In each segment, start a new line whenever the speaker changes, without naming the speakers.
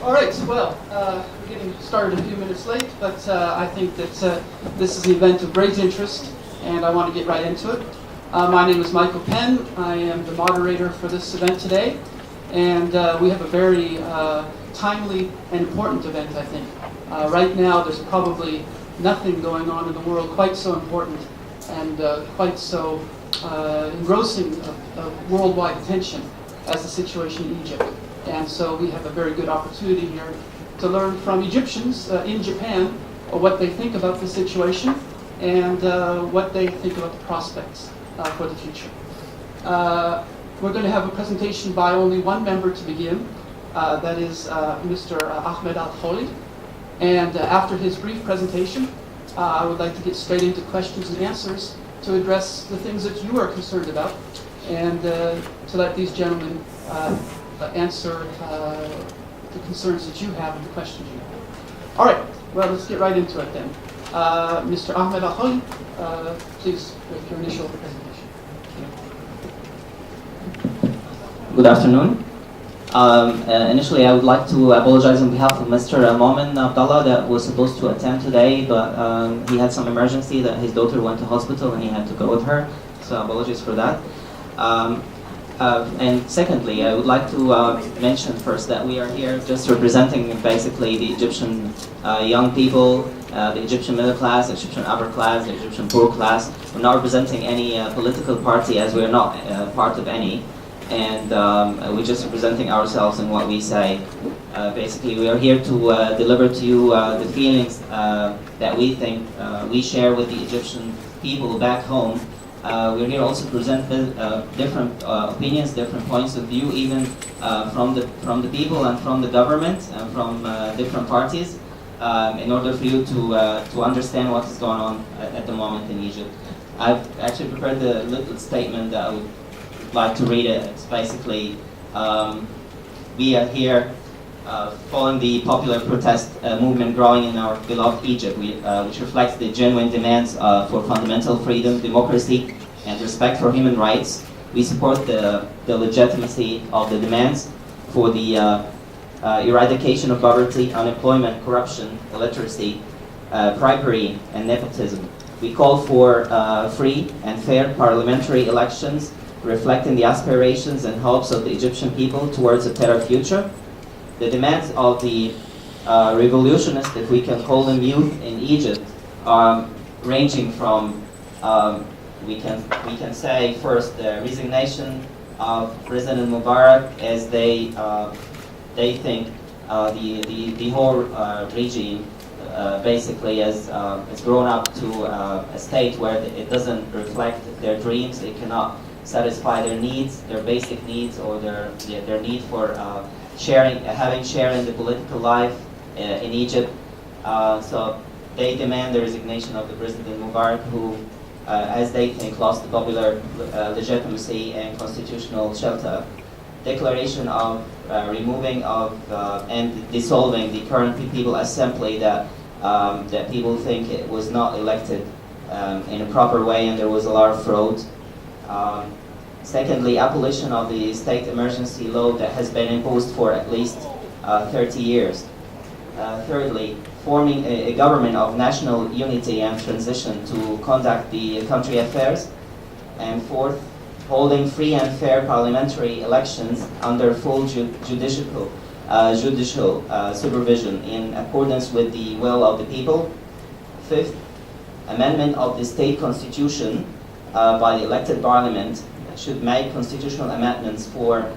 All right, well, we're getting started a few minutes late, but I think that this is an event of great interest, and I want to get right into it. My name is Michael Penn. I am the moderator for this event today, and we have a very timely and important event, I think. Right now, there's probably nothing going on in the world quite so important and quite so engrossing of worldwide attention as the situation in Egypt. And so we have a very good opportunity here to learn from Egyptians in Japan what they think about the situation and what they think about the prospects for the future. We're going to have a presentation by only one member to begin. That is Mr. Ahmed Al-Kholi. And after his brief presentation, I would like to get straight into questions and answers to address the things that you are concerned about and to let these gentlemen answer the concerns that you have and the questions you have. All right, well, let's get right into it then. Mr. Ahmed Al-Kholi, please make your initial presentation.
Good afternoon. Initially, I would like to apologize on behalf of Mr. Momin Abdallah that was supposed to attend today, but he had some emergency that his daughter went to hospital and he had to go with her, so apologies for that. And secondly, I would like to mention first that we are here just representing basically the Egyptian young people, the Egyptian middle class, the Egyptian upper class, the Egyptian poor class. We're not representing any political party, as we're not part of any, and we're just representing ourselves in what we say. Basically, we are here to deliver to you the feelings that we think we share with the Egyptian people back home. We're here also to present different opinions, different points of view, even from the people and from the government and from different parties, in order for you to understand what is going on at the moment in Egypt. I've actually prepared a little statement that I would like to read it. It's basically, we are here following the popular protest movement growing in our beloved Egypt, which reflects the genuine demands for fundamental freedom, democracy, and respect for human rights. We support the legitimacy of the demands for the eradication of poverty, unemployment, corruption, illiteracy, bribery, and nepotism. We call for free and fair parliamentary elections reflecting the aspirations and hopes of the Egyptian people towards a better future. The demands of the revolutionists, if we can call them youth in Egypt, are ranging from, we can say first, the resignation of President Mubarak, as they think the whole regime basically has grown up to a state where it doesn't reflect their dreams. It cannot satisfy their needs, their basic needs, or their need for having share in the political life in Egypt. So they demand the resignation of the President Mubarak, who, as they think, lost the popular legitimacy and constitutional shelter. Declaration of removing of and dissolving the current People Assembly that people think it was not elected in a proper way, and there was a lot of fraud. Secondly, abolition of the state emergency law that has been imposed for at least 30 years. Thirdly, forming a government of national unity and transition to conduct the country affairs. And fourth, holding free and fair parliamentary elections under full judicial supervision in accordance with the will of the people. Fifth, amendment of the state constitution by the elected parliament should make constitutional amendments for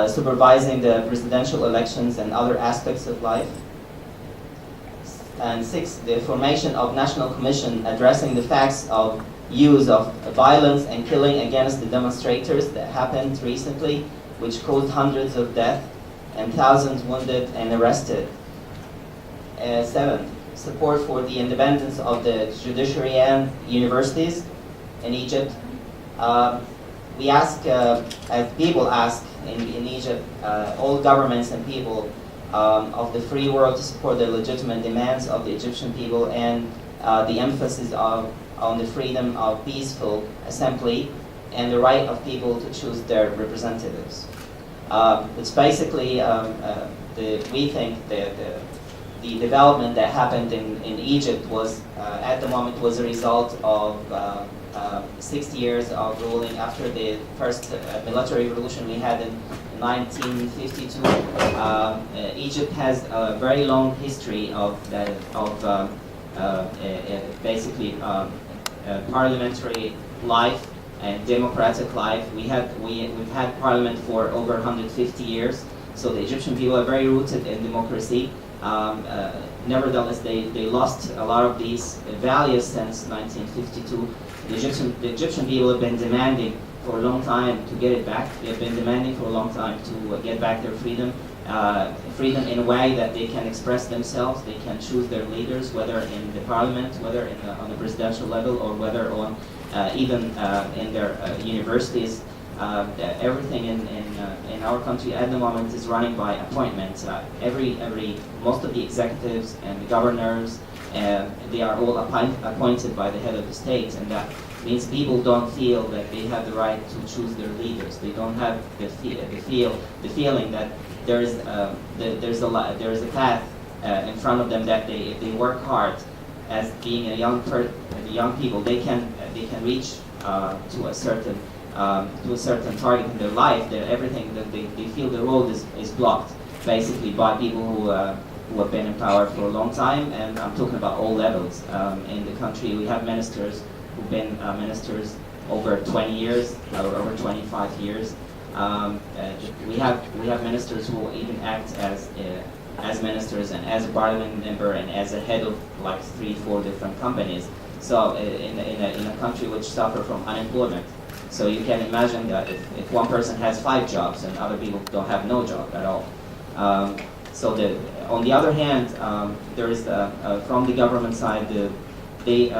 supervising the presidential elections and other aspects of life. And sixth, the formation of National Commission addressing the facts of use of violence and killing against the demonstrators that happened recently, which caused hundreds of deaths and thousands wounded and arrested. Seventh, support for the independence of the judiciary and universities in Egypt. We ask, as people ask in Egypt, all governments and people of the free world to support the legitimate demands of the Egyptian people and the emphasis on the freedom of peaceful assembly and the right of people to choose their representatives. It's basically we think the development that happened in Egypt was at the moment was a result of 60 years of ruling after the first military revolution we had in 1952. Egypt has a very long history of basically parliamentary life and democratic life. We've had parliament for over 150 years, so the Egyptian people are very rooted in democracy. Nevertheless, they lost a lot of these values since 1952. The Egyptian people have been demanding for a long time to get it back. They've been demanding for a long time to get back their freedom. Freedom in a way that they can express themselves, they can choose their leaders, whether in the parliament, whether on the presidential level, or whether on even in their universities. Everything in our country at the moment is running by appointments. Most of the executives and the governors, they are all appointed by the head of the state, and that means people don't feel that they have the right to choose their leaders. They don't have the feeling that there is a path in front of them that if they work hard, as being a young people, they can reach to a certain target in their life. That everything that they feel the road is blocked, basically by people who have been in power for a long time. And I'm talking about all levels in the country. We have ministers who've been ministers over 20 years or over 25 years. We have ministers who will even act as ministers and as a parliament member and as a head of like 3-4 different companies. So in a country which suffer from unemployment, so you can imagine that if one person has 5 jobs and other people don't have no job at all. On the other hand, there is from the government side, the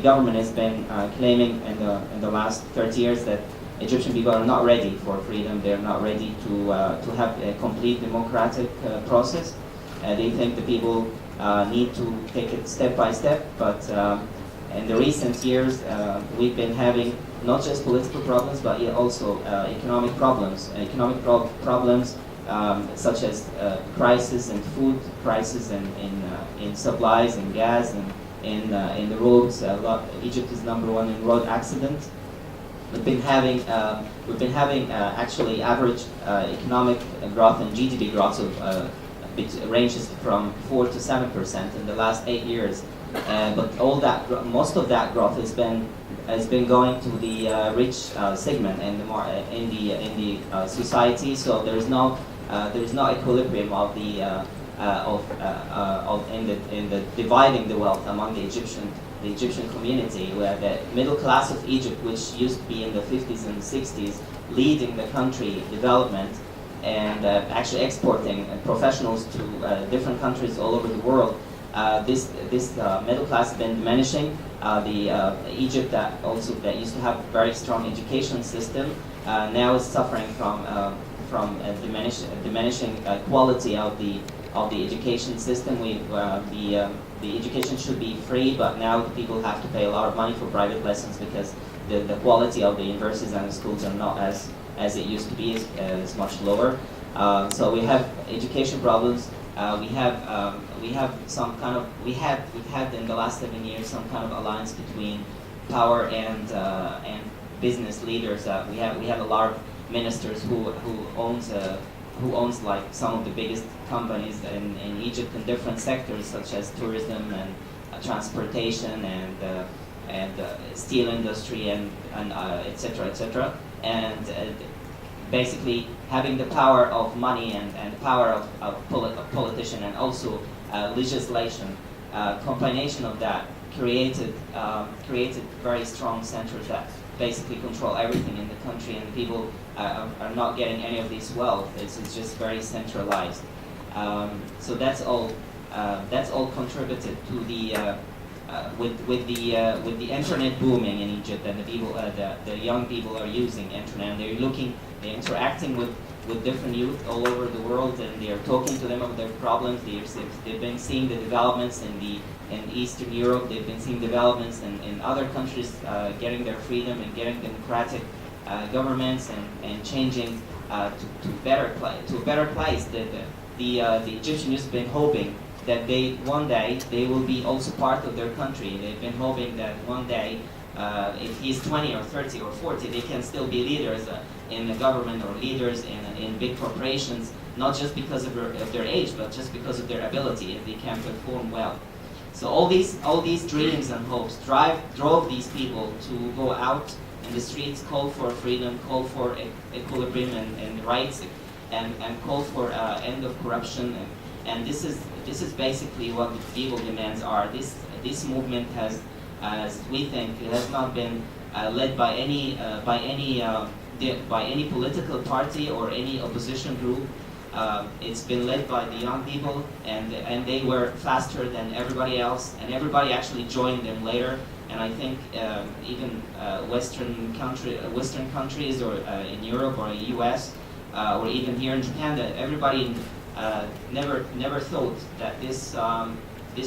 government has been claiming in the last 30 years that Egyptian people are not ready for freedom. They're not ready to have a complete democratic process. They think the people need to take it step by step. But in the recent years, we've been having not just political problems, but also economic problems. Problems such as crisis in food, crisis in supplies and gas and in the roads. Egypt is #1 in road accidents. We've been having actually average economic growth and GDP growth of it ranges from 4 to 7% in the last 8 years. But most of that growth has been going to the rich segment in the society. So there is no equilibrium of in the dividing the wealth among the Egyptian community, where the middle class of Egypt, which used to be in the 50s and 60s, leading the country development and actually exporting professionals to different countries all over the world. This middle class has been diminishing. Egypt that used to have a very strong education system now is suffering from diminishing quality of the education system. The education should be free, but now the people have to pay a lot of money for private lessons because the quality of the universities and the schools are not as it used to be, is much lower. So we have education problems. We've had in the last 7 years some kind of alliance between power and business leaders. We have a lot of ministers who owns like some of the biggest companies in Egypt in different sectors such as tourism and transportation and steel industry and etc. And basically having the power of money and the power of politician and also legislation, combination of that created very strong centers that basically control everything in the country, and people are not getting any of this wealth. It's just very centralized. So that's all contributed to the with the internet booming in Egypt, and the young people are using internet, and they're interacting with different youth all over the world, and they're talking to them about their problems. They've been seeing the developments in Eastern Europe. They've been seeing developments in other countries getting their freedom and getting democratic governments and changing to a better place. The Egyptian youth have been hoping that one day they will be also part of their country. They've been hoping that one day, if he's 20 or 30 or 40, they can still be leaders in the government or leaders in big corporations, not just because of their age, but just because of their ability, if they can perform well. So all these dreams and hopes drove these people to go out in the streets, call for freedom, call for equilibrium and rights, and call for end of corruption. And this is basically what the people demands are. This movement has, as we think, it has not been led by any political party or any opposition group. It's been led by the young people, and they were faster than everybody else, and everybody actually joined them later. And I think even Western countries, or in Europe or the U.S. Or even here in Japan, that everybody never thought that this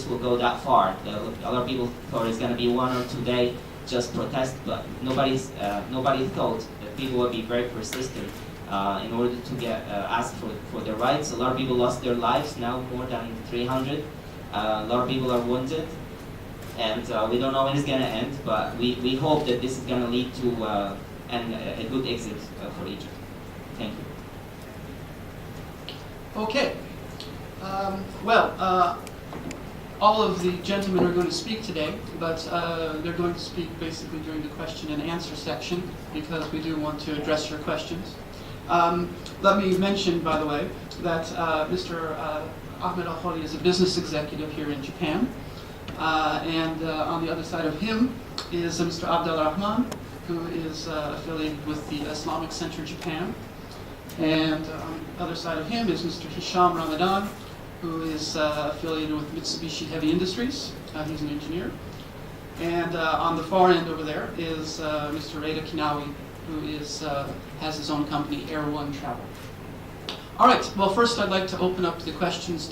will go that far. A lot of people thought it's going to be 1 or 2 days just protest, but nobody thought that people would be very persistent in order to ask for their rights. A lot of people lost their lives, now more than 300. A lot of people are wounded, and we don't know when it's going to end, but we hope that this is going to lead to a good exit for Egypt. Thank you.
Okay. All of the gentlemen are going to speak today, but they're going to speak basically during the question and answer section, because we do want to address your questions. Let me mention, by the way, that Mr. Ahmed Al-Khoury is a business executive here in Japan, and on the other side of him is Mr. Abdel Rahman, who is affiliated with the Islamic Center Japan. And on the other side of him is Mr. Hisham Ramadan, who is affiliated with Mitsubishi Heavy Industries. He's an engineer. And on the far end over there is Mr. Reda Kinawi, who has his own company, Air One Travel. All right, well, first I'd like to open up the questions